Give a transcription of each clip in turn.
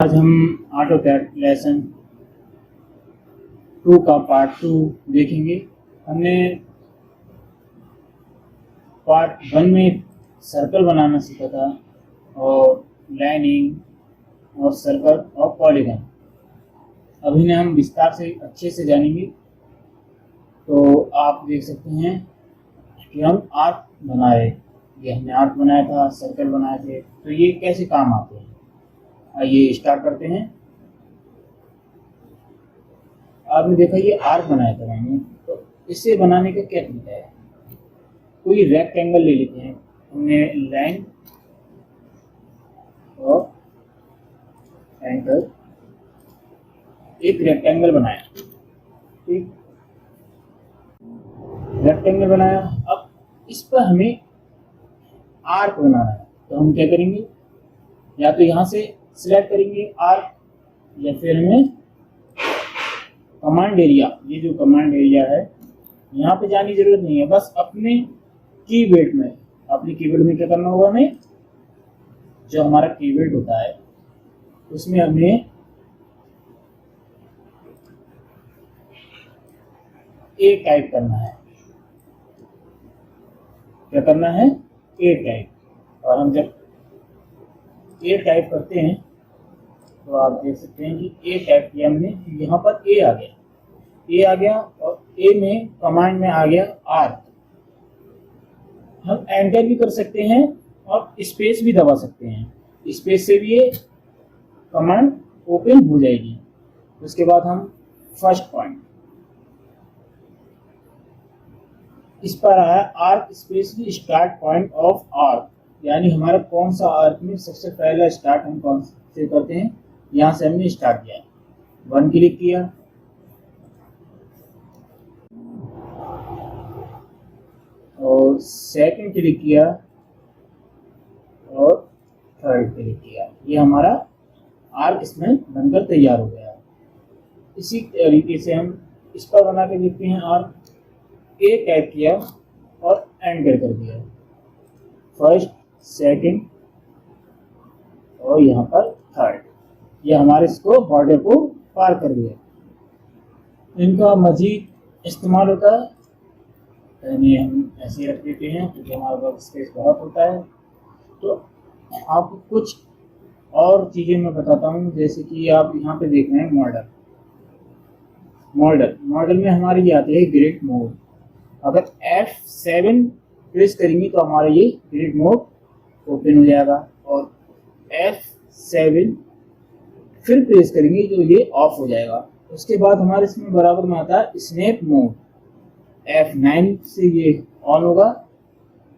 आज हम AutoCAD lesson 2 का पार्ट 2 देखेंगे। हमने पार्ट 1 में सर्कल बनाना सीखा था और लाइनिंग और सर्कल और पॉलीगन। अब इन्हें हम विस्तार से अच्छे से जानेंगे। तो आप देख सकते हैं कि हम आर्क बनाए, ये हमने आर्क बनाया था, सर्कल बनाए थे, तो ये कैसे काम आते हैं। आइए स्टार्ट करते हैं। आपने देखा ये आर्क बनाया था मैंने, तो इसे बनाने का क्या तरीका है। कोई रेक्टेंगल ले लेते हैं, हमने लाइन और एंगल एक रेक्टेंगल बनाया, ठीक, रेक्टेंगल बनाया। अब इस पर हमें आर्क बनाना है, तो हम क्या करेंगे, या तो यहाँ से सिलेक्ट करेंगे आर्क, या फिर हमें कमांड एरिया, ये जो कमांड एरिया है यहाँ पे जाने की जरूरत नहीं है, बस अपने कीबोर्ड में, अपने कीबोर्ड में क्या करना होगा, हमें जो हमारा कीबोर्ड होता है उसमें हमें ए टाइप करना है। क्या करना है, ए टाइप। और हम जब ए टाइप करते हैं तो आप देख सकते हैं कि ए टाइप किया हमने, यहाँ पर ए आ गया, ए आ गया, और ए में कमांड में आ गया आर्क। हम एंटर भी कर सकते हैं और स्पेस भी दबा सकते हैं, स्पेस से भी ये कमांड ओपन हो जाएगी। उसके बाद हम फर्स्ट पॉइंट, इस पर आया arc specially start point of arc, यानी हमारा कौन सा आर्क में सबसे पहला स्टार्ट हम कौन से करते हैं, यहाँ से हमने स्टार्ट किया। 1 क्लिक किया, और सेकंड क्लिक किया, और थर्ड क्लिक किया। ये हमारा आर्क इसमें बनकर तैयार हो गया। इसी तरीके से हम इस पर बना के देखते हैं। आर्क ए टाइप किया और एंटर कर दिया, फर्स्ट, सेकंड और यहाँ पर थर्ड। ये हमारे इसको बॉर्डर को पार कर दिया। इनका मजीद इस्तेमाल होता है, यानी हम ऐसे रख देते हैं क्योंकि हमारे पास स्पेस बहुत होता है। तो आपको कुछ और चीज़ें मैं बताता हूँ, जैसे कि आप यहाँ पे देख रहे हैं मॉडल में हमारे ये आते हैं ग्रिड मोड। अगर F7 प्रेस करेंगे तो हमारा ये ग्रिड मोड ओपन हो जाएगा, और F7 फिर प्रेस करेंगे तो ये ऑफ हो जाएगा। उसके बाद हमारे इसमें बराबर में आता है स्नैप मोड। F9 से ये ऑन होगा,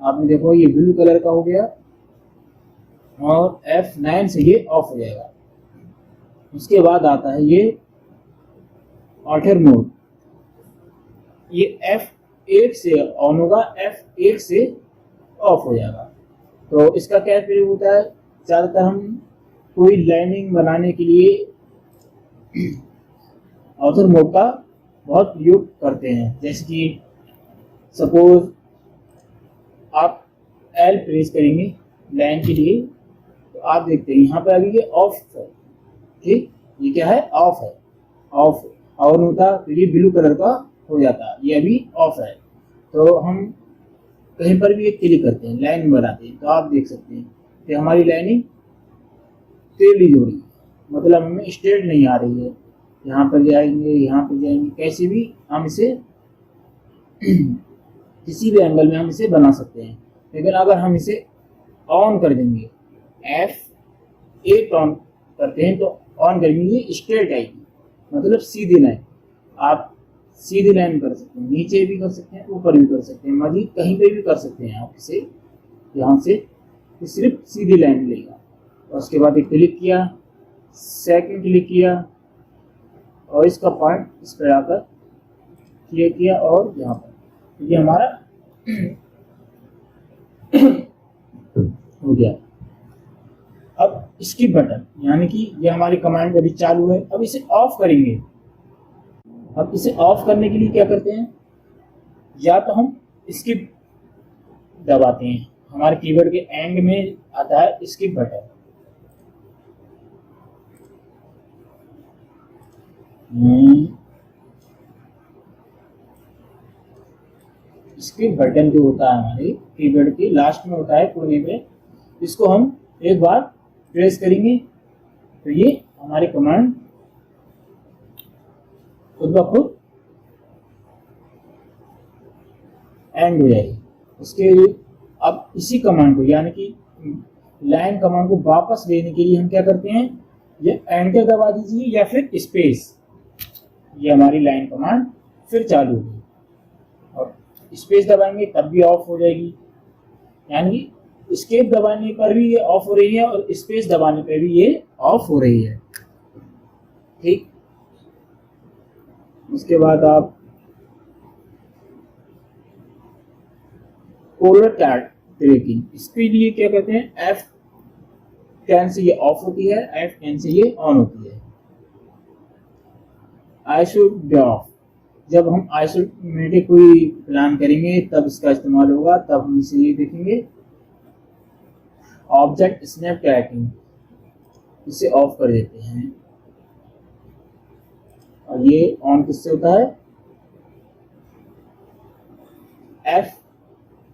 आपने देखो ये ब्लू कलर का हो गया, और F9 से ये ऑफ हो जाएगा। उसके बाद आता है ये ऑल्टर मोड, ये F8 से ऑन होगा, F8 से ऑफ हो जाएगा। तो इसका क्या प्रयोग होता है, ज़्यादातर हम कोई लाइनिंग बनाने के लिए ऑल्टर मोड का बहुत प्रयोग करते हैं। जैसे कि सपोज आप L प्रेस करेंगे लाइन के लिए, तो आप देखते हैं यहाँ पे अभी ये ऑफ है, ठीक, ये क्या है, ऑफ है। ऑफ ऑन होता तो ये ब्लू कलर का हो जाता, ये अभी ऑफ है। तो हम कहीं पर भी एक क्लिक करते हैं, लाइन बनाते हैं, तो आप देख सकते हैं कि हमारी लाइनिंग टेढ़ी हो रही है, मतलब हमें स्ट्रेट नहीं आ रही है। यहाँ पर जाएंगे, यहाँ पर जाएंगे, कैसे भी हम इसे किसी भी एंगल में हम इसे बना सकते हैं। लेकिन अगर हम इसे ऑन कर देंगे, F8 ऑन करते हैं, तो ऑन करेंगे ये स्ट्रेट आएगी, मतलब सीधी लाइन। आप सीधी लाइन कर सकते हैं, नीचे भी कर सकते हैं, ऊपर भी कर सकते हैं, मजीद कहीं पे भी कर सकते हैं। आप इसे यहाँ से सिर्फ सीधी लाइन मिलेगा। और उसके बाद एक क्लिक किया, सेकंड क्लिक किया, और इसका पॉइंट इस पर आकर क्लिक किया, और यहाँ पर ये हमारा हो गया। अब इसकी बटन, यानी कि ये हमारी कमांड अभी चालू है, अब इसे ऑफ करेंगे। अब इसे ऑफ करने के लिए क्या करते हैं, या तो हम स्किप दबाते हैं, हमारे कीबोर्ड के एंड में आता है स्किप बटन, स्किप बटन जो होता है हमारे कीबोर्ड के लास्ट में होता है कोने पे, इसको हम एक बार प्रेस करेंगे तो ये हमारी कमांड खुद ब खुद एंड हो जाएगी। उसके अब इसी कमांड को यानी कि लाइन कमांड को वापस लेने के लिए हम क्या करते हैं, ये एंटर दबा दीजिए या फिर स्पेस, ये हमारी लाइन कमांड फिर चालू होगी। और स्पेस दबाएंगे तब भी ऑफ हो जाएगी, यानी एस्केप दबाने पर भी ये ऑफ हो रही है और स्पेस दबाने पर भी ये ऑफ हो रही है। ठीक, उसके बाद आप पोलर ट्रैकिंग, इसके लिए क्या कहते हैं, F10 से ये ऑफ होती है, F10 से ये ऑन होती है। आइसोग्राफ, जब हम आइसोमेटिक कोई प्लान करेंगे तब इसका इस्तेमाल होगा, तब हम इसे ये देखेंगे। ऑब्जेक्ट स्नैप ट्रैकिंग, इसे ऑफ कर देते हैं और ये ऑन किससे होता है,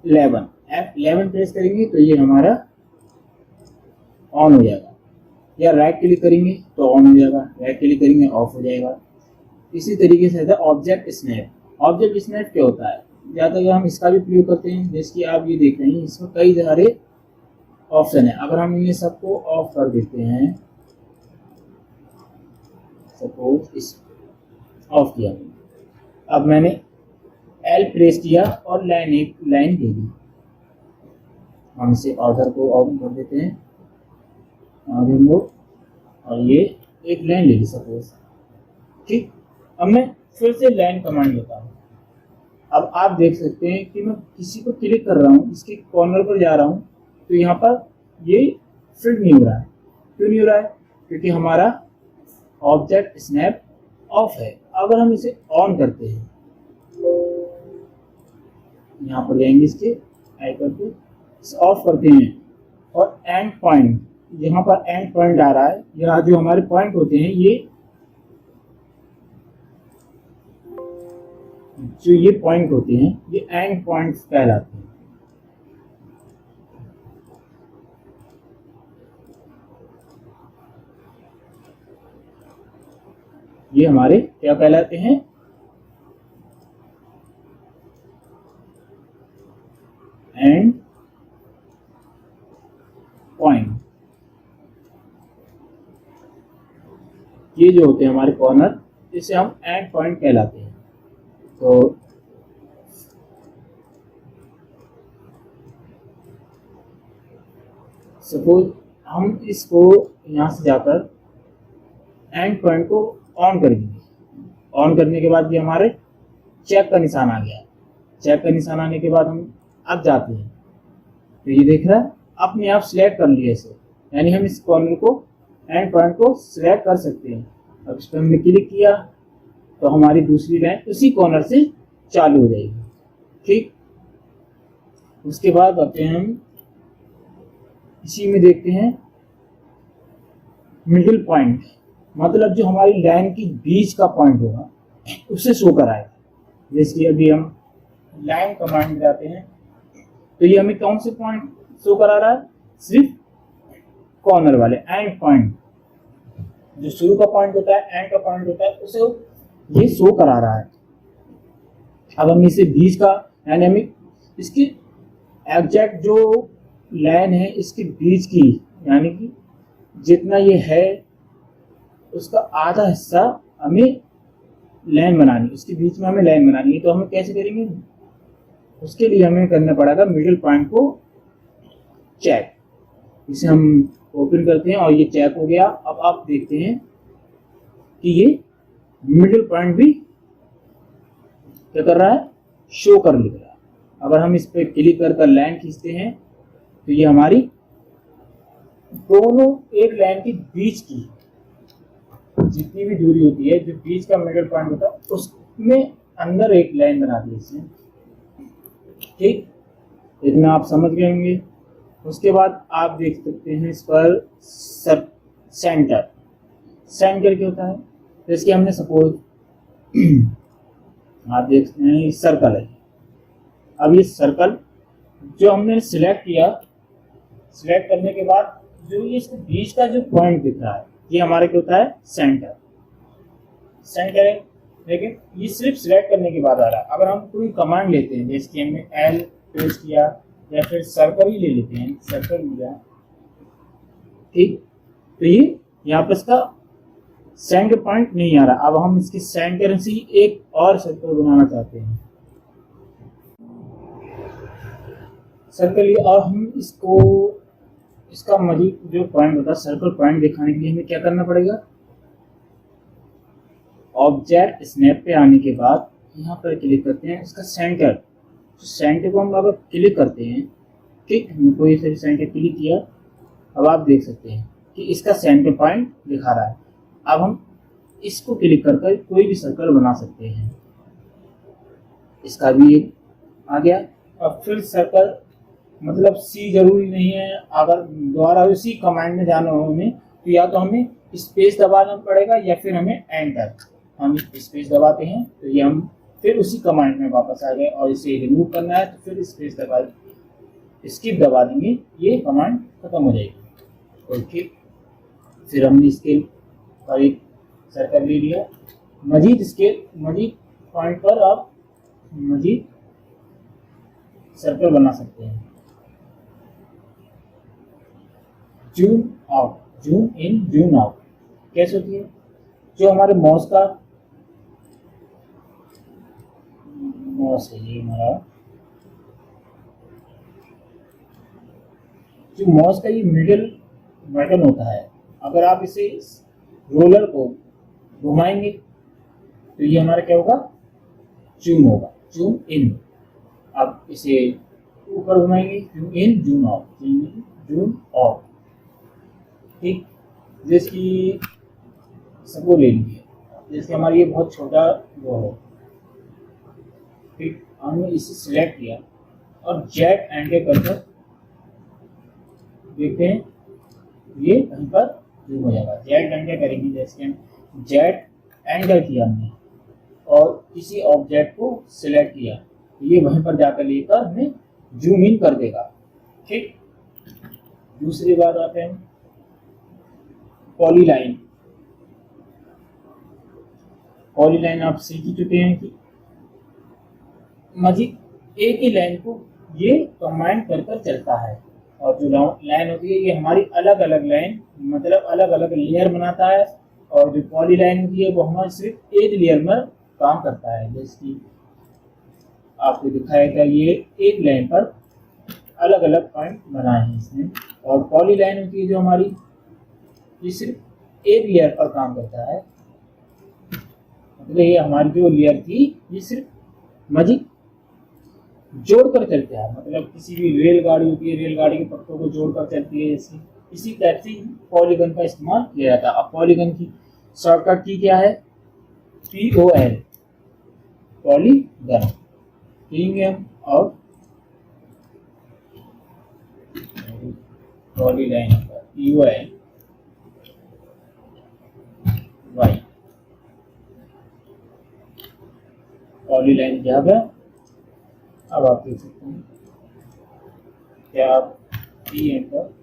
F11 प्रेस करेंगे तो ये हमारा ऑन हो जाएगा, या राइट क्लिक करेंगे तो ऑन हो जाएगा, राइट क्लिक करेंगे ऑफ हो जाएगा। इसी तरीके से ऑब्जेक्ट स्नैप। ऑब्जेक्ट स्नैप क्या होता है, ज़्यादातर हम इसका भी प्रयोग करते हैं, जैसे कि आप ये देख रहे हैं इसमें कई सारे ऑप्शन है। अगर हम इन्हें सबको ऑफ कर देते हैं, सपोज इस ऑफ किया, अब मैंने L प्रेस किया और लाइन दे दी, हम इसे ऑर्डर को ऑन कर देते हैं, आगे मोड, और ये एक लाइन ले ली सपोज। ठीक, अब मैं फिर से लाइन कमांड लेता हूँ। अब आप देख सकते हैं कि मैं किसी को क्लिक कर रहा हूँ, इसके कॉर्नर पर जा रहा हूँ तो यहाँ पर ये फिट नहीं हो रहा है। क्यों नहीं हो रहा है, क्योंकि हमारा ऑब्जेक्ट स्नैप ऑफ है। अगर हम इसे ऑन करते हैं, यहाँ पर जाएंगे इसके आइकन पे, इसे ऑफ करते हैं और एंड पॉइंट, यहाँ पर एंड पॉइंट आ रहा है, यहाँ जो हमारे पॉइंट होते हैं ये पॉइंट होते हैं, ये एंड पॉइंट्स कहलाते हैं। ये हमारे क्या कहलाते हैं, एंड पॉइंट। ये जो होते हैं हमारे कॉर्नर, इसे हम एंड पॉइंट कहलाते हैं। तो सपोज हम इसको यहाँ से जाकर एंड पॉइंट को ऑन कर देंगे। ऑन करने के बाद ये हमारे चेक का निशान आ गया। चेक का निशान आने के बाद हम अब जाते हैं तो ये देख रहा है अपने आप सिलेक्ट कर लिया इसे, यानी हम इस कॉर्नर को एंड पॉइंट को सिलेक्ट कर सकते हैं। अब इस पर हमने क्लिक किया तो हमारी दूसरी लाइन उसी कॉर्नर से चालू हो जाएगी। ठीक, उसके बाद आते हैं हम इसी में देखते हैं मिडिल पॉइंट, मतलब जो हमारी लाइन की बीच का पॉइंट होगा उसे शो कराएगा। जैसे कि अभी हम लाइन कमांड में जाते हैं तो ये हमें कौन से पॉइंट शो करा रहा है, सिर्फ कॉर्नर वाले एंड पॉइंट, जो शुरू का पॉइंट होता है एंड का पॉइंट होता है, उसे ये शो करा रहा है। अब हम इसे बीच का, यानी हमें इसकी एग्जैक्ट जो लाइन है इसके बीच की, यानी कि जितना ये है उसका आधा हिस्सा हमें लाइन बनानी, उसके बीच में हमें लाइन बनानी है। तो हमें कैसे करेंगे, उसके लिए हमें करना पड़ेगा मिडिल पॉइंट को चेक। इसे हम ओपन करते हैं और ये चेक हो गया। अब आप देखते हैं कि ये मिडिल पॉइंट भी क्या कर रहा है, शो कर लिख रहा है। अगर हम इस पर क्लिक कर लाइन खींचते हैं तो ये हमारी दोनों एक लाइन के बीच की जितनी भी दूरी होती है, जो बीच का मिडिल पॉइंट होता है उसमें अंदर एक लाइन बना दी इसने। ठीक, इतना आप समझ गए होंगे। उसके बाद आप देख सकते हैं इस पर सेंटर। सेंटर क्या होता है, तो इसके हमने सपोज आप देख सकते हैं सर्कल है। अब ये सर्कल जो हमने सिलेक्ट किया, सिलेक्ट करने के बाद जो ये इसके बीच का जो पॉइंट दिख रहा है ये हमारा क्या होता है, सेंटर। सेंटर है, लेकिन ये सिर्फ सिलेक्ट करने के बाद आ रहा है। अगर हम कोई कमांड लेते हैं, जैसे कि हमने एल प्रेस किया या फिर सर्कल ही ले लेते हैं, सर्कल लिया, ठीक, तो ये यहाँ पर इसका सेंटर पॉइंट नहीं आ रहा। अब हम इसके सेंटर से एक और सर्कल बनाना चाहते हैं, सर्कल, और हम इसको, इसका मजीद जो पॉइंट होता है सर्कल पॉइंट दिखाने के लिए हमें क्या करना पड़ेगा, ऑब्जेक्ट स्नैप पे आने के बाद यहाँ पर क्लिक करते हैं, इसका सेंटर, सेंटर को हम अगर क्लिक करते हैं, ठीक, कोई से सेंटर क्लिक किया, अब आप देख सकते हैं कि इसका सेंटर पॉइंट दिखा रहा है। अब हम इसको क्लिक करके कोई भी सर्कल बना सकते हैं, इसका भी एक आ गया। अब फिर सर्कल मतलब सी जरूरी नहीं है, अगर दोबारा उसी कमांड में जाना हो हमें, तो या तो हमें स्पेस दबाना पड़ेगा या फिर हमें एंटर। हम स्पेस दबाते हैं तो ये हम फिर उसी कमांड में वापस आ गए, और इसे रिमूव करना है तो फिर स्पेस दबा, स्किप दबा देंगे, ये कमांड खत्म हो जाएगी। ओके, फिर हमने स्केल पर एक सर्कल ले लिया, मजीद स्केल, मजीद पॉइंट पर आप मजीद सर्कल बना सकते हैं। Zoom out, zoom in, zoom out कैसे होती है, जो हमारे माउस का, माउस है ये हमारा, जो माउस का ये मिडिल बटन होता है, अगर आप इसे रोलर को घुमाएंगे तो ये हमारा क्या होगा, जूम होगा, जूम इन। अब इसे ऊपर घुमाएंगे, zoom in, zoom out, zoom in, zoom out, ठीक। जिसकी सबको ले लीजिए, जैसे हमारा ये बहुत छोटा वो है, ठीक, हमने इसे सिलेक्ट किया और जेट एंटर करके देखते हैं ये कहीं पर जूम हो जाएगा। जेट एंटर करेंगे, जैसे हम जेट एंटर किया हमने और किसी ऑब्जेक्ट को सिलेक्ट किया, तो ये वहीं पर जाकर लेकर हमें जूम इन कर देगा, ठीक। दूसरी बात आते हैं पॉलीलाइन। पॉलीलाइन आप सीख ही चुके हैं कि मजीद एक ही लाइन को ये कमांड कर कर चलता है, और जो लाइन होती है ये हमारी अलग अलग लाइन, मतलब अलग अलग लेयर बनाता है, और जो पॉलीलाइन होती है वो हमारी सिर्फ एक लेयर में काम करता है। जैसे कि आपको दिखाया गया, ये एक लाइन पर अलग अलग पॉइंट बनाए हैं इसने, और पॉलीलाइन होती है जो हमारी, ये सिर्फ एक लेयर पर काम करता है, मतलब ये हमारी जो लेयर थी ये सिर्फ मजीद जोड़कर चलते हैं, मतलब किसी भी रेलगाड़ी होती है, रेलगाड़ी के पट्टों को जोड़कर चलती है, जैसे इसी टाइप से पॉलीगन का इस्तेमाल किया जाता है। अब पॉलीगन की शॉर्टकट की क्या है, POL, पॉलीगन, प्रीमियम और पॉलीलाइन POL Y, पॉलीलाइन क्या है। अब आप देख सकते हैं क्या आप एंटर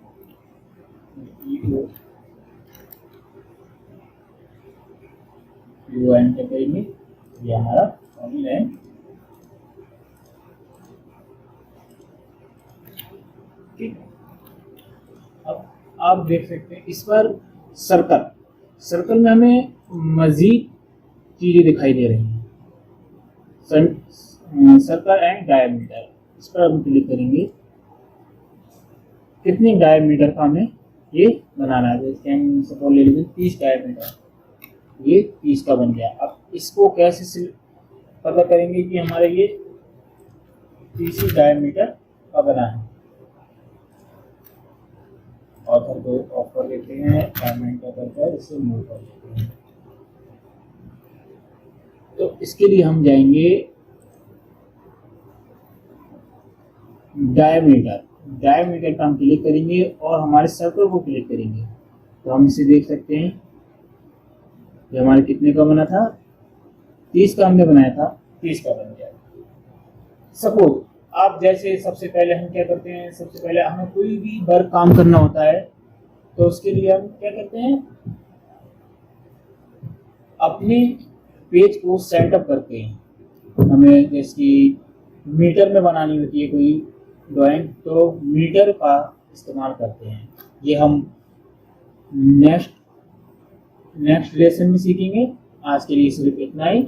एंटर करेंगे, ये हमारा पॉलीलाइन, ठीक। अब आप देख सकते हैं इस पर सर्कल, सर्कल में हमें मजीद चीजें दिखाई दे रही हैं, सर्कल एंड डायमीटर, इस पर हम क्लिक करेंगे, कितने डायमीटर का हमें ये बनाना है, जैसे हम सपोज ले लीजिए 30 डायमीटर, ये 30 का बन गया। अब इसको कैसे पता करेंगे कि हमारे ये 30 डायमीटर का बना है, ऑथर को ऑफ कर देते हैं, डायमीटर करके इसे मूव कर देते हैं। तो इसके लिए हम जाएंगे डायमीटर, डायमीटर का हम क्लिक करेंगे और हमारे सर्कल को क्लिक करेंगे, तो हम इसे देख सकते हैं ये हमारे कितने का बना था, 30 का हमने बनाया था, 30 का बन गया। सपोज आप जैसे सबसे पहले हम क्या करते हैं, सबसे पहले हमें कोई भी वर्क काम करना होता है तो उसके लिए हम क्या करते हैं, अपने पेज को सेटअप करते हैं। हमें जैसे मीटर में बनानी होती है कोई ड्राइंग तो मीटर का इस्तेमाल करते हैं। ये हम नेक्स्ट लेसन में सीखेंगे। आज के लिए सिर्फ इतना ही।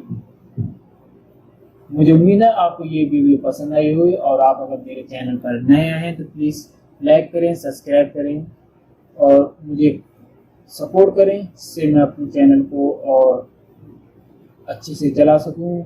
मुझे उम्मीद है आपको ये वीडियो पसंद आई होगी, और आप अगर मेरे चैनल पर नए आए हैं तो प्लीज़ लाइक करें, सब्सक्राइब करें और मुझे सपोर्ट करें, जिससे मैं अपने चैनल को और अच्छे से चला सकूं।